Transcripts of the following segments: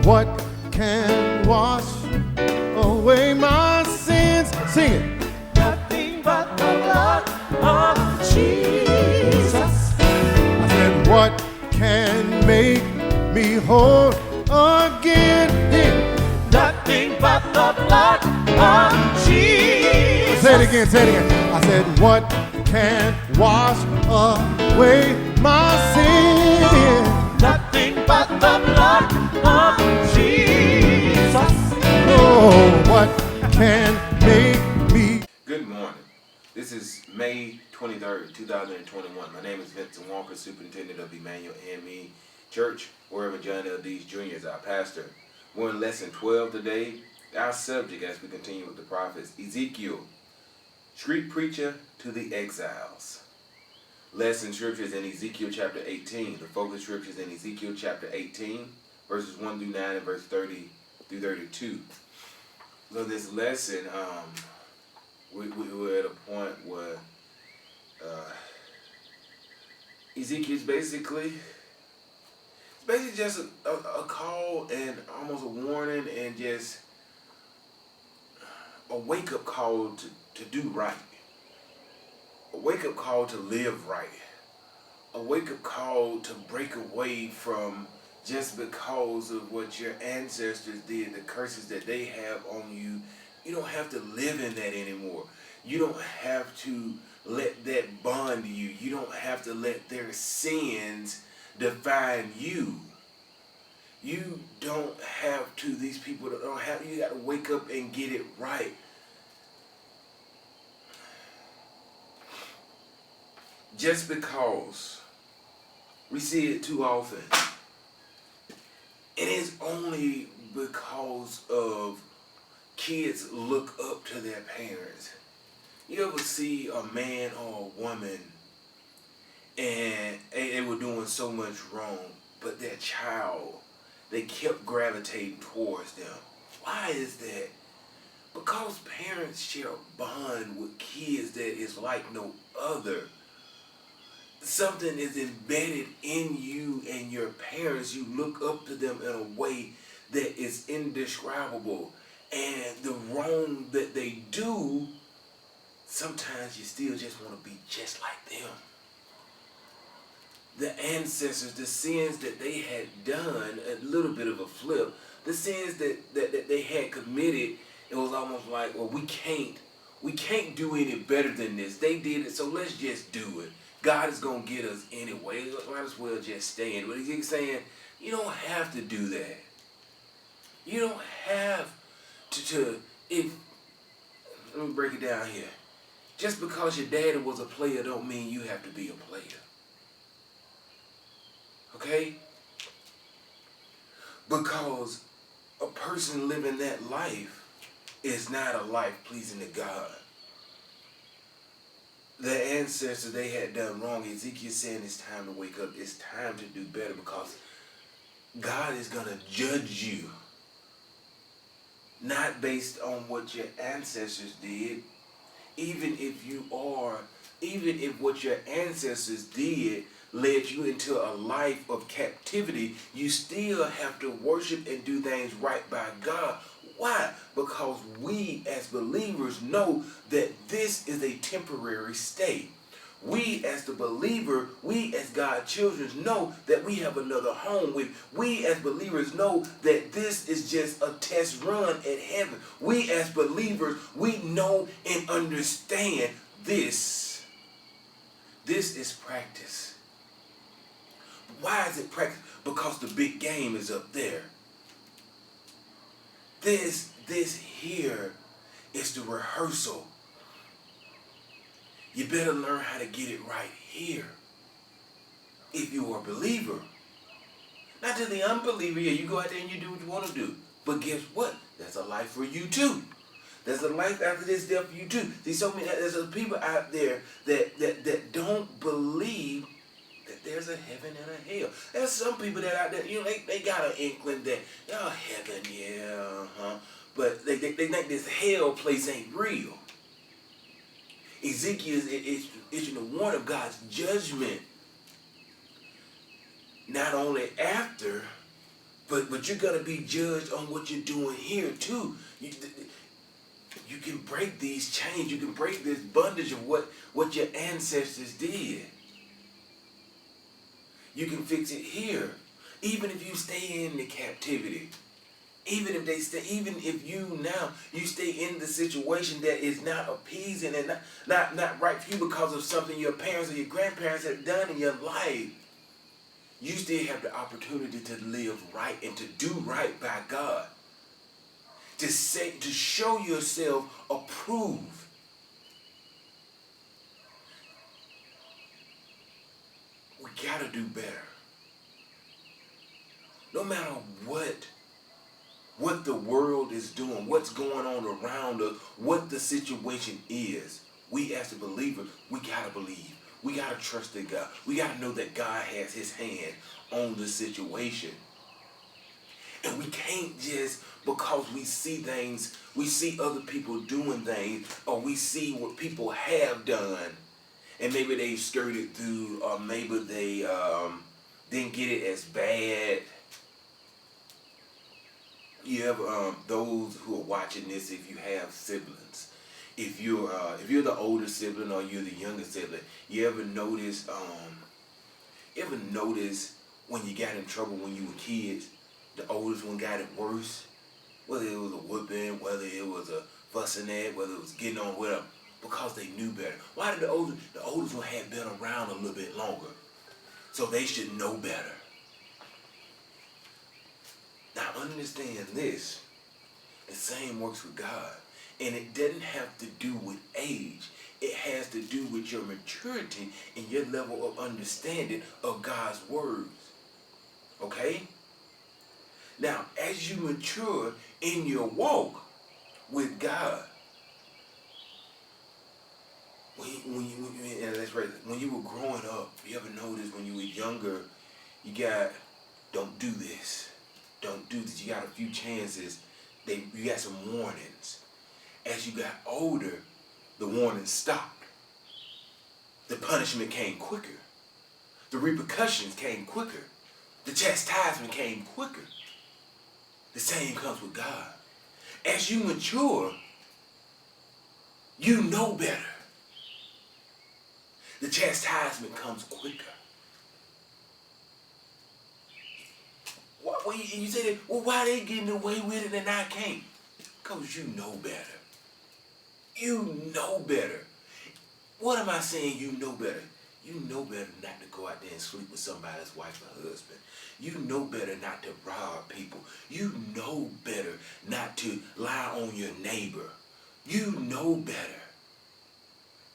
what can wash away my sins? Sing it. Nothing but the blood of Jesus. I said, what can make me whole again? Nothing but the blood of Jesus. Say it again, say it again. I said, what can wash away my sin? Nothing but the blood of Jesus. Oh, what can make me? Good morning. This is May 23rd, 2021. My name is Vincent Walker, Superintendent of Emanuel AME Church, wherever John L. Dees Jr. is our pastor. We're in lesson 12 today. Our subject, as we continue with the prophets, Ezekiel, street preacher to the exiles. Lesson scriptures in Ezekiel chapter 18. The focus scriptures in Ezekiel chapter 18, verses 1 through 9 and verse 30 through 32. So this lesson, we were at a point where Ezekiel's basically just a call and almost a warning and just a wake-up call to do right. A wake-up call to live right. A wake-up call to break away from just because of what your ancestors did, the curses that they have on you. You don't have to live in that anymore. You don't have to let that bond you. You don't have to let their sins define you. You don't have to, these people that don't have, you got to wake up and get it right. Just because we see it too often, it is only because of kids look up to their parents. You ever see a man or a woman and they were doing so much wrong, but their child, they kept gravitating towards them? Why is that? Because parents share a bond with kids that is like no other. Something is embedded in you and your parents. You look up to them in a way that is indescribable. And the wrong that they do, sometimes you still just want to be just like them. The ancestors, the sins that they had done, a little bit of a flip, the sins that they had committed, it was almost like, well, we can't do any better than this. They did it, so let's just do it. God is going to get us anyway. Might as well just stay in. But he's saying, you don't have to do that. You don't have to let me break it down here. Just because your daddy was a player don't mean you have to be a player. Okay? Because a person living that life is not a life pleasing to God. The ancestors, they had done wrong. Ezekiel saying it's time to wake up. It's time to do better because God is going to judge you. Not based on what your ancestors did. Even if what your ancestors did led you into a life of captivity, you still have to worship and do things right by God. Why? Because we as believers know that this is a temporary state. We as the believer, we as God's children know that we have another home. We as believers know that this is just a test run at heaven. We as believers, we know and understand this. This is practice. Why is it practice? Because the big game is up there. This here is the rehearsal. You better learn how to get it right here. If you are a believer. Not to the unbeliever, yeah, you go out there and you do what you want to do. But guess what? There's a life for you too. There's a life after this death for you too. See, there's people out there that don't believe that there's a heaven and a hell. There's some people that out there, they got an inkling that, heaven, yeah, but they think this hell place ain't real. Ezekiel is issuing a warning of God's judgment, not only after But you're gonna be judged on what you're doing here too. You can break these chains. You can break this bondage of what your ancestors did. You can fix it here. Even if you stay in the captivity. Even if you now you stay in the situation that is not appeasing and not right for you because of something your parents or your grandparents have done in your life. You still have the opportunity to live right and to do right by God. To show yourself approved. We gotta do better. No matter what the world is doing, what's going on around us, what the situation is, we as a believer, we gotta believe. We gotta trust in God. We gotta know that God has his hand on the situation. And we can't just, because we see things, we see other people doing things, or we see what people have done, and maybe they skirted through, or maybe they didn't get it as bad. You ever, those who are watching this, if you have siblings, if you're the older sibling or you're the younger sibling, you ever notice when you got in trouble when you were kids, the oldest one got it worse, whether it was a whooping, whether it was a fussing at, whether it was getting on with them, because they knew better. Why did the oldest one had been around a little bit longer, so they should know better. Now understand this, the same works with God. And it doesn't have to do with age. It has to do with your maturity and your level of understanding of God's words. Okay? Now, as you mature in your walk with God, when you were growing up, you ever noticed when you were younger, you got, don't do this. Don't do this. You got a few chances. You got some warnings. As you got older, the warnings stopped. The punishment came quicker. The repercussions came quicker. The chastisement came quicker. The same comes with God. As you mature, you know better. The chastisement comes quicker. You say, well, why they getting away with it and I can't? Because you know better. You know better. What am I saying you know better? You know better not to go out there and sleep with somebody's wife or husband. You know better not to rob people. You know better not to lie on your neighbor. You know better.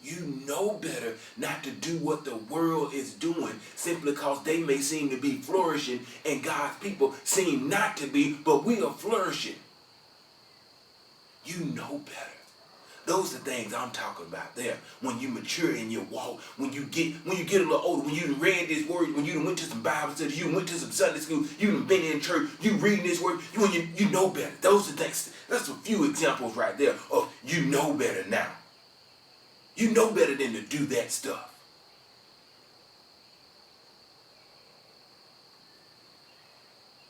You know better not to do what the world is doing simply because they may seem to be flourishing and God's people seem not to be, but we are flourishing. You know better. Those are things I'm talking about there. When you mature in your walk, when you get a little older, when you read this word, when you went to some Bible study, you went to some Sunday school, you been in church, you reading this word, you know better. Those are things. That's a few examples right there of you know better now. You know better than to do that stuff.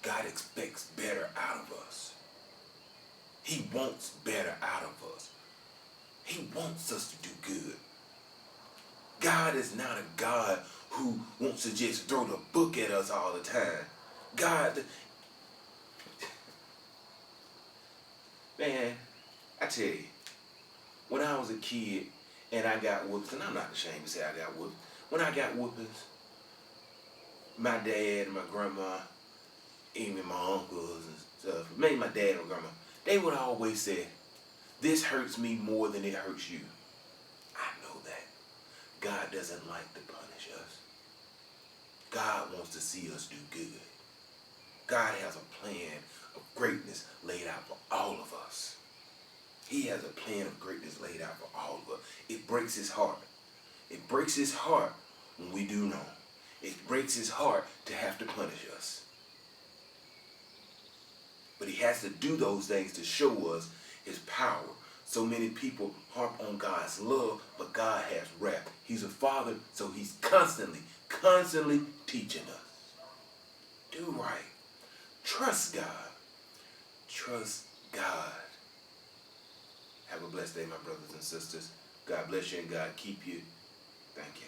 God expects better out of us. He wants better out of us. He wants us to do good. God is not a God who wants to just throw the book at us all the time. God, man, I tell you, when I was a kid and I got whoopings, and I'm not ashamed to say I got whoopings. When I got whoopings, my dad and my grandma, even my uncles and stuff, maybe my dad and my grandma, they would always say, this hurts me more than it hurts you. I know that. God doesn't like to punish us. God wants to see us do good. God has a plan of greatness laid out for all of us. He has a plan of greatness laid out for all of us. It breaks his heart. It breaks his heart when we do wrong. It breaks his heart to have to punish us. But he has to do those things to show us his power. So many people harp on God's love, but God has wrath. He's a father, so he's constantly teaching us. Do right. Trust God. Trust God. Have a blessed day, my brothers and sisters. God bless you and God keep you. Thank you.